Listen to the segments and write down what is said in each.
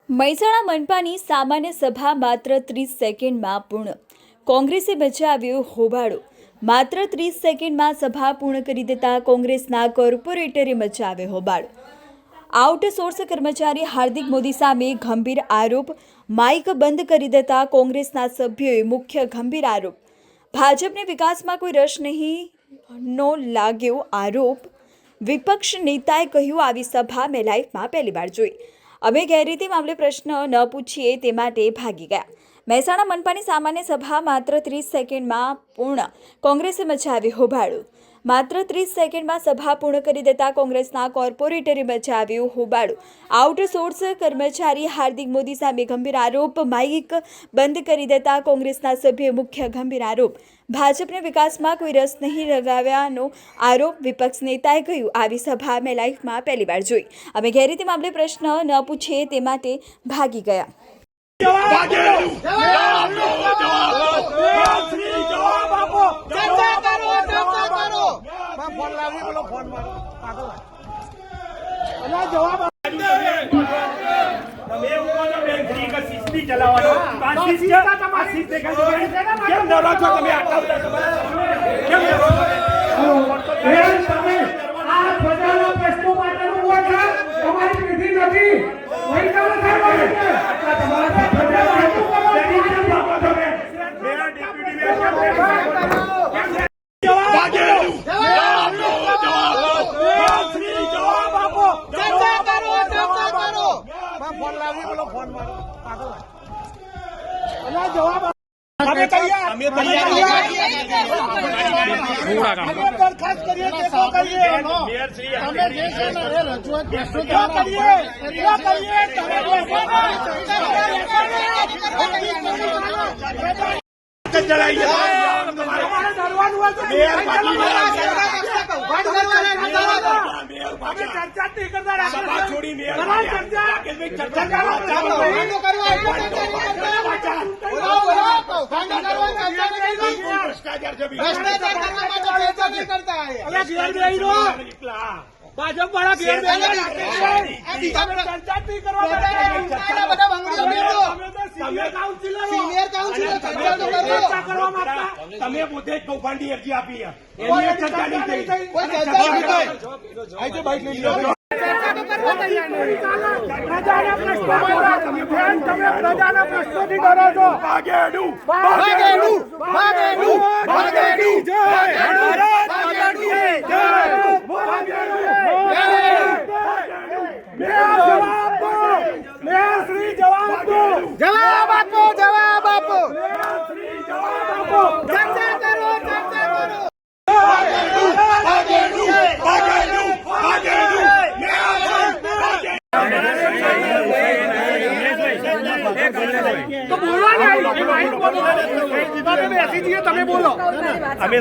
મહેસાણા મનપાની સામાન્ય સભા માત્ર 30 સેકન્ડમાં પૂર્ણ. કોંગ્રેસે મચાવ્યો હોબાળો. માત્ર 30 સેકન્ડમાં સભા પૂર્ણ કરી દેતા કોંગ્રેસના કોર્પોરેટરે મચાવ્યો હોબાળો. આઉટસોર્સ કર્મચારી હાર્દિક મોદી સામે ગંભીર આરોપ. માઇક બંધ કરી દેતા કોંગ્રેસના સભ્યોએ મુખ્ય ગંભીર આરોપ. ભાજપને વિકાસમાં કોઈ રસ નહીંનો લાગ્યો આરોપ. વિપક્ષ નેતાએ કહ્યું, આવી સભા મેં લાઈફમાં પહેલીવાર જોઈ. અમે ગેરરીતિ મામલે પ્રશ્ન ન પૂછીએ તે માટે ભાગી ગયા. મહેસાણા મનપાની સામાન્ય સભા માત્ર 30 સેકન્ડમાં પૂર્ણ. કોંગ્રેસે મચાવી હોબાળો. માત્ર 30 સેકન્ડમાં સભા પૂર્ણ કરી દેતા કોંગ્રેસના કોર્પોરેટરે મચાવ્યું હોબાળો. આઉટસોર્સ કર્મચારી હાર્દિક મોદી સામે ગંભીર આરોપ. માઇક બંધ કરી દેતા કોંગ્રેસના સભ્યોએ મુખ્ય ગંભીર આરોપ. ભાજપને વિકાસમાં કોઈ રસ નહીં લગાવ્યાનો આરોપ. વિપક્ષ નેતાએ કહ્યું, આવી સભા મેં લાઈફમાં પહેલીવાર જોઈ. અમે ગેરરીતિ મામલે પ્રશ્ન ન પૂછીએ તે માટે ભાગી ગયા. भाजप वाला તમે પોતે જ કૌભાંડી અરજી આપી પ્રજાના પ્રશ્નોથી ડરો છો. જવાબ આપો. ચર્ચા કરો. તો બોલો ને, બેસી જઈએ, તમે બોલો. તમે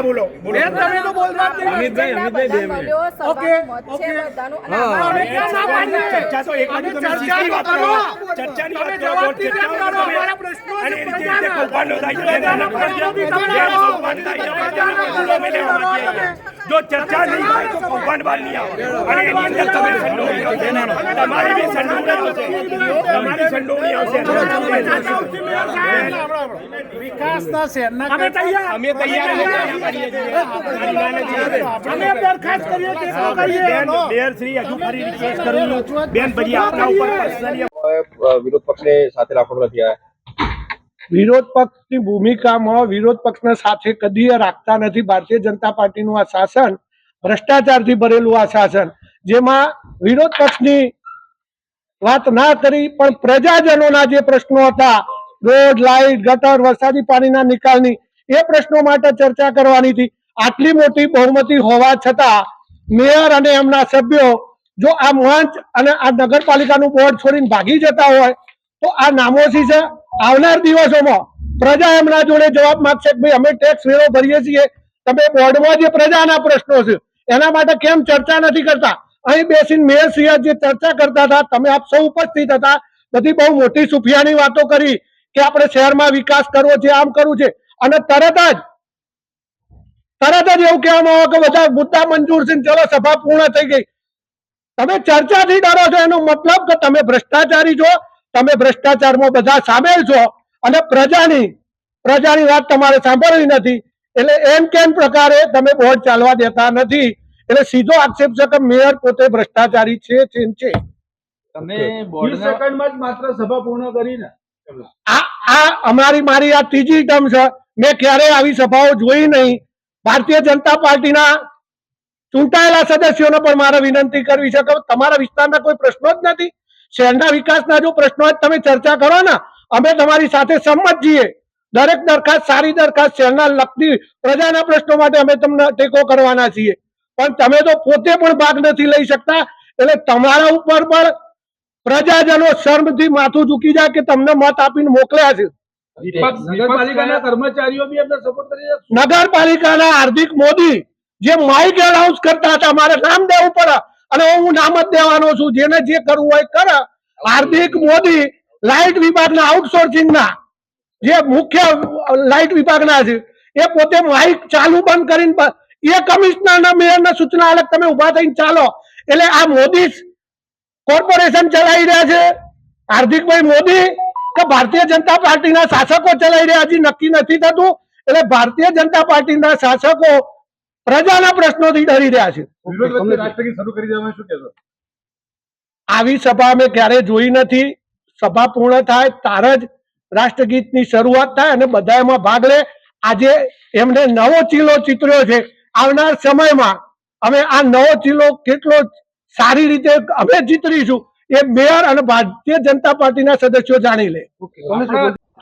બોલો. તમે તો બોલવા જ નહીં. ઓકે. ચર્ચા તો એક ચર્ચાની વાત કરો. જો ચર્ચા નહીં થાય તો કૌભાંડ બહાર નહીં આવે. અને એની અંદર તમે સંડોવણી આવશે, તમારી બી સંડોવણી આવશે. વિકાસના શહેરના અમે તૈયાર દરખાસ્ત કરીએ. શ્રી હજુ ફરી રિક્વેસ્ટ કરું બેન, પછી આપના ઉપર પર્સનલી વિરોધ પક્ષને સાથે રાખવામાં નથી આવ્યા. વિરોધ પક્ષની ભૂમિકામાં વિરોધ પક્ષને સાથે કદી રાખતા નથી. ભારતીય જનતા પાર્ટીનું આ શાસન ભ્રષ્ટાચારથી ભરેલું આ શાસન, જેમાં વિરોધ પક્ષની વાત ના કરી પણ પ્રજાજનોના જે પ્રશ્નો હતા, રોડ, લાઇટ, ગટર, વરસાદી પાણીના નિકાલની, એ પ્રશ્નો માટે ચર્ચા કરવાની હતી. આટલી મોટી બહુમતી હોવા છતાં મેયર અને એમના સભ્યો જો આ મંચ અને આ નગરપાલિકાનું બોર્ડ છોડીને ભાગી જતા હોય તો આ નામોશી છે. આવનાર દિવસોમાં પ્રજા એમના જોડે જવાબ માંગશે કે ભાઈ અમે ટેક્સ વેરો ભરીએ છીએ, તમે બોર્ડમાં જે પ્રજાના પ્રશ્નો છે એના માટે કેમ ચર્ચા નથી કરતા? અહીં બેસીને મેયર શ્રી જે ચર્ચા કરતા હતા, તમે આપ સૌ ઉપસ્થિત હતા, બધી બહુ મોટી સુફિયાની વાતો કરી કે આપણે શહેરમાં વિકાસ કરવો છે, આમ કરવું છે, અને તરત જ એવું કહેવામાં આવે કે બધા મુદ્દા મંજૂર છે, ચલો સભા પૂર્ણ થઈ ગઈ. તમે ચર્ચાથી ડરો છો એનો મતલબ કે તમે ભ્રષ્ટાચારી છો, તમે ભ્રષ્ટાચારમાં બધા સામેલ છો અને પ્રજાની વાત તમારે સાંભળવી નથી, એટલે એમ કેમ પ્રકારે તમે બોર્ડ ચાલવા દેતા નથી, એટલે સીધો આક્ષેપ છે કે મેયર પોતે ભ્રષ્ટાચારી છે. તમે સેકન્ડમાં જ માત્ર સભા પૂર્ણ કરીને મારી આ ત્રીજી ટર્મ છે. મેં ક્યારેય આવી સભાઓ જોઈ નહીં. ભારતીય જનતા પાર્ટીના ચૂંટાયેલા સદસ્યોને પણ મારે વિનંતી કરવી છે કે તમારા વિસ્તારના કોઈ પ્રશ્નો જ નથી, શહેરના વિકાસના જો પ્રશ્નો હોય તમે ચર્ચા કરો ને, અમે તમારી સાથે સંમત છીએ. દરેક દરખાસ્ત, સારી દરખાસ્ત, શહેરના લગતી પ્રજાના પ્રશ્નો માટે અમે તમને ટેકો કરવાના છીએ, પણ તમે તો પોતે પણ ભાગ નથી લઈ શકતા. એટલે તમારા ઉપર પણ પ્રજાજનો શર્મથી માથું ઝૂકી જાય કે તમને મત આપીને મોકલ્યા છે. નગરપાલિકાના કર્મચારીઓ બી એમને સપોર્ટ કરી રહ્યા છે. નગરપાલિકાના હાર્દિક મોદી જે માઇક એનાઉન્સ કરતા હતા, મારે નામ દેવું પડે અને હું નામ જ દેવાનો છું, જેને જે કરવું હોય કરે. હાર્દિક મોદી લાઇટ વિભાગના આઉટસોર્સિંગના જે મુખ્ય લાઇટ વિભાગના છે, એ પોતે માઇક ચાલુ બંધ કરીને એ કમિશનરના મેયરના સૂચના અલગ તમે ઉભા થઈને ચાલો. એટલે આ મોદી કોર્પોરેશન ચલાવી રહ્યા છે, હાર્દિકભાઈ મોદી કે ભારતીય જનતા પાર્ટીના શાસકો ચલાવી રહ્યા, હજી નક્કી નથી થતું. એટલે ભારતીય જનતા પાર્ટીના શાસકો પ્રજાના પ્રશ્નોથી ડરી રહ્યા છે. વિરોધ વચ્ચે રાષ્ટ્રગીત શરૂ કરી દેવામાં શું કહેશો? આવી સભા અમે ક્યારે જોઈ નથી. સભા પૂર્ણ થાય તાર જ રાષ્ટ્રગીતની શરૂઆત થાય અને બધા એમાં ભાગ લે. આજે એમને નવો ચીલો ચિતર્યો છે. આવનાર સમયમાં અમે આ નવો ચીલો કેટલો સારી રીતે અમે ચિતરીશું એ મેયર અને ભારતીય જનતા પાર્ટીના સદસ્યો જાણી લે.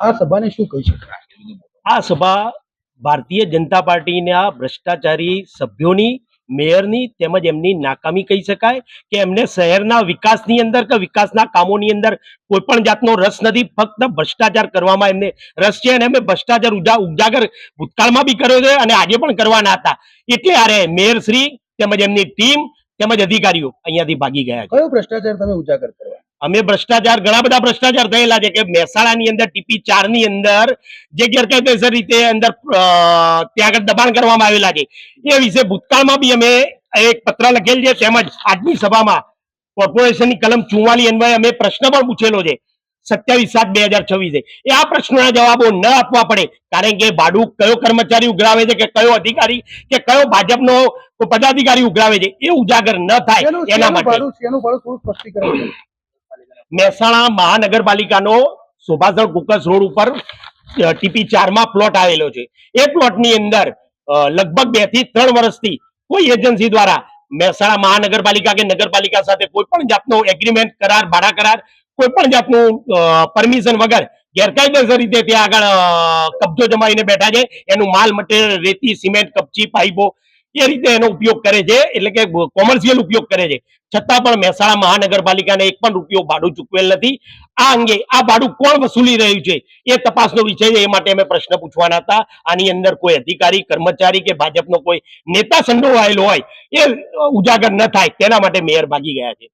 આ સભાને શું કહી શકાય? આ સભા ભારતીય જનતા પાર્ટીના ભ્રષ્ટાચારી સભ્યોની, મેયરની તેમજ એમની નાકામી કહી શકાય કે એમને શહેરના વિકાસની અંદર કે વિકાસના કામોની અંદર કોઈ પણ જાતનો રસ નથી, ફક્ત ભ્રષ્ટાચાર કરવામાં એમને રસ છે અને એમને ભ્રષ્ટાચાર ઉજાગર ભૂતકાળમાં બી કર્યો છે અને આજે પણ કરવાના હતા. એટલે આરે મેયર શ્રી તેમજ એમની ટીમ તેમજ અધિકારીઓ અહીંયાથી ભાગી ગયા છે. કયો ભ્રષ્ટાચાર તમે ઉજાગર કરવા? અમે ભ્રષ્ટાચાર, ઘણા બધા ભ્રષ્ટાચાર થયેલા છે કે મહેસાણાની અંદર TP4 ની અંદર જે ગેરકાયદેસર રીતે અંદર ત્યાં આગળ દબાણ કરવામાં આવેલા છે, એ વિશે ભૂતકાળમાં બી અમે એક પત્ર લખેલ છે, તેમજ આજની સભામાં કોર્પોરેશનની કલમ 44 અન્વયે અમે પ્રશ્ન પણ પૂછેલો છે 27/7/2026. એ આ પ્રશ્નોના જવાબો ન આપવા પડે, કારણ કે ભાડું કયો કર્મચારી ઉઘરાવે છે કે કયો અધિકારી કે કયો ભાજપનો પદાધિકારી ઉઘરાવે છે એ ઉજાગર ન થાય એના માટે મહેસાણા મહાનગરપાલિકાનો શોભાસણ કુકસ રોડ ઉપર TP4 માં પ્લોટ આવેલો છે. એ પ્લોટની અંદર લગભગ 2 થી 3 વર્ષથી કોઈ એજન્સી દ્વારા મહેસાણા મહાનગરપાલિકા કે નગરપાલિકા સાથે કોઈ પણ જાતનો એગ્રીમેન્ટ, કરાર, ભાડા કરાર, કોઈ પણ જાતનું પરમિશન વગર ગેરકાયદેસર રીતે ત્યાં આગળ કબજો જમાવીને બેઠા છે. એનું માલ મટીરિયલ, રેતી, સિમેન્ટ, કપચી, પાઇપો એ રીતે એનો ઉપયોગ કરે છે, એટલે કે કોમર્શિયલ ઉપયોગ કરે છે. છતાં પણ મહેસાણા મહાનગરપાલિકાને 1 પણ રૂપિયો ભાડું ચૂકવેલ નથી. આ અંગે આ ભાડું કોણ વસૂલી રહ્યું છે એ તપાસનો વિષય છે. એ માટે અમે પ્રશ્ન પૂછવાના હતા. આની અંદર કોઈ અધિકારી, કર્મચારી કે ભાજપનો કોઈ નેતા સંડોવાયેલો હોય એ ઉજાગર ન થાય તેના માટે મેયર ભાગી ગયા છે.